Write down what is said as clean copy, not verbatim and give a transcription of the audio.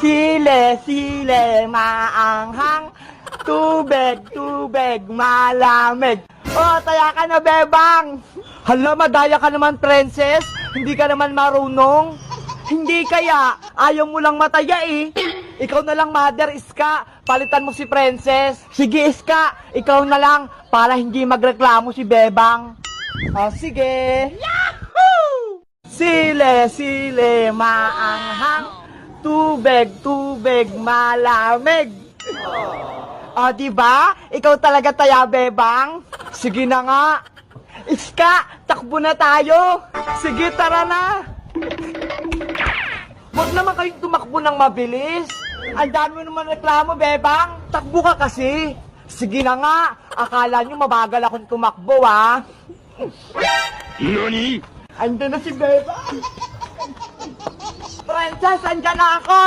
Sile, sile, maanghang. Tubig, tubig, malamig. Oh, taya ka na, bebang. Hala, madaya ka naman, princess. Hindi ka naman marunong. Hindi kaya, ayaw mo lang mataya eh. Ikaw na lang, mother, Iska. Palitan mo si princess. Sige, Iska, ikaw na lang para hindi magreklamo si bebang. Oh, sige. Yahoo! Sile, sile, maanghang. Tubig, tubig, malamig. O, diba? Ikaw talaga taya, bebang. Sige na nga. Iska, takbo na tayo. Sige, tara na. Huwag naman kayong tumakbo ng mabilis. Ang dami naman reklamo, bebang. Takbo ka kasi. Sige na nga. Akala nyo mabagal akong tumakbo, ha? NANI?! Andun na si bebang. Princess, andyan na ako.